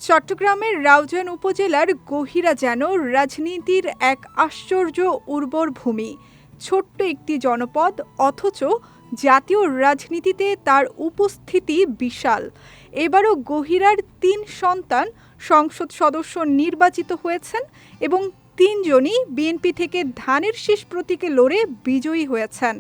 চট্টগ্রামের রাউজান উপজেলার গহিরা যেন রাজনীতির এক আশ্চর্য উর্বর ভূমি। ছোট্ট একটি জনপদ, অথচ জাতীয় রাজনীতিতে তার উপস্থিতি বিশাল। এবারও গহিরার ৩ সন্তান সংসদ সদস্য নির্বাচিত হয়েছেন এবং ৩ জনই বিএনপি থেকে ধানের শীষ প্রতীকে লড়ে বিজয়ী হয়েছেন।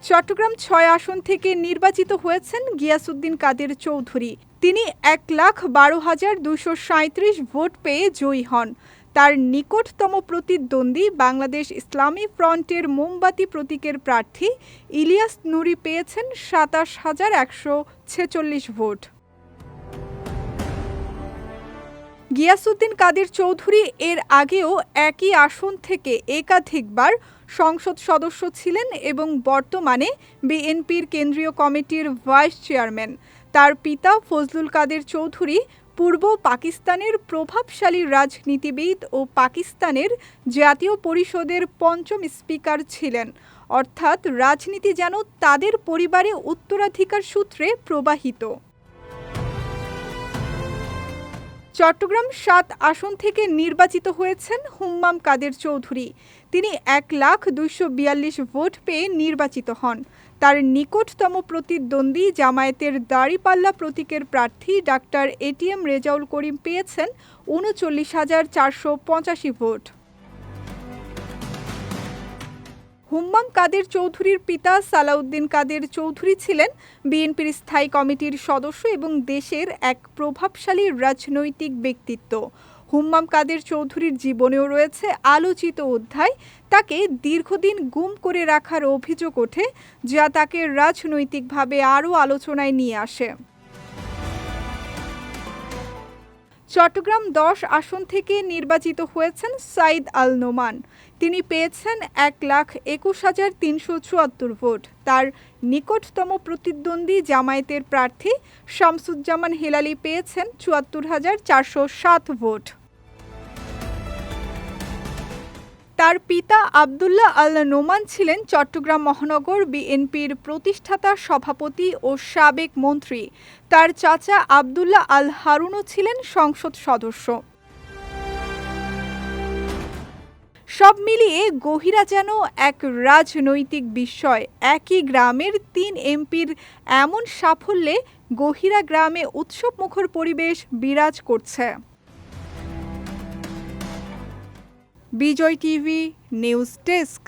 চট্টগ্রাম ৬ আসন থেকে নির্বাচিত হয়েছেন গিয়াসউদ্দিন কাদের চৌধুরী। তিনি ১,১২,২৩৭ ভোট পেয়ে জয়ী হন। তার নিকটতম প্রতিদ্বন্দ্বী বাংলাদেশ ইসলামী ফ্রন্টের মোমবাতি প্রতীকের প্রার্থী ইলিয়াস নুরী পেয়েছেন ২৭,১৪৬ ভোট। গিয়াসউদ্দিন কাদের চৌধুরী এর আগেও একই আসন থেকে একাধিকবার সংসদ সদস্য ছিলেন এবং বর্তমানে বিএনপির কেন্দ্রীয় কমিটির ভাইস চেয়ারম্যান। তার পিতা ফজলুল কাদের চৌধুরী পূর্ব পাকিস্তানের প্রভাবশালী রাজনীতিবিদ ও পাকিস্তানের জাতীয় পরিষদের ৫ম স্পিকার ছিলেন। অর্থাৎ রাজনীতি যেন তাদের পরিবারে উত্তরাধিকার সূত্রে প্রবাহিত। চট্টগ্রাম ৭ আসন থেকে নির্বাচিত হয়েছেন হুম্মাম কাদের চৌধুরী। তিনি ১,২৪২ ভোট পেয়ে নির্বাচিত হন। তার নিকটতম প্রতিদ্বন্দ্বী জামায়াতের দাঁড়িপাল্লা প্রতীকের প্রার্থী ডাক্তার এটিএম রেজাউল করিম পেয়েছেন ৩৯,৪৮৫ ভোট। হুম্মাম কাদের চৌধুরীর পিতা সালাউদ্দিন কাদের চৌধুরী ছিলেন বিএনপির স্থায়ী কমিটির সদস্য এবং দেশের এক প্রভাবশালী রাজনৈতিক ব্যক্তিত্ব। হুম্মাম কাদের চৌধুরীর জীবনেও রয়েছে আলোচিত অধ্যায়। তাকে দীর্ঘদিন গুম করে রাখার অভিযোগ ওঠে, যা তাকে রাজনৈতিকভাবে আরও আলোচনায় নিয়ে আসে। চট্টগ্রাম ১০ আসন থেকে নির্বাচিত হয়েছেন সাইদ আল নোমান। তিনি পেয়েছেন ১,২১,৩৭৪ ভোট। তার নিকটতম প্রতিদ্বন্দ্বী জামায়াতের প্রার্থী শামসুজ্জামান হেলালি পেয়েছেন ৭৪,৪০৭ ভোট। তার পিতা আবদুল্লাহ আল নোমান ছিলেন চট্টগ্রাম মহানগর বিএনপির প্রতিষ্ঠাতা সভাপতি ও সাবেক মন্ত্রী। তার চাচা আবদুল্লাহ আল হারুনও ছিলেন সংসদ সদস্য। সব মিলিয়ে গহিরা যেন এক রাজনৈতিক বিস্ময়। একই গ্রামের ৩ এমপির এমন সাফল্যে গহিরা গ্রামে উৎসবমুখর পরিবেশ বিরাজ করছে। বিজয় টিভি নিউজ ডেস্ক।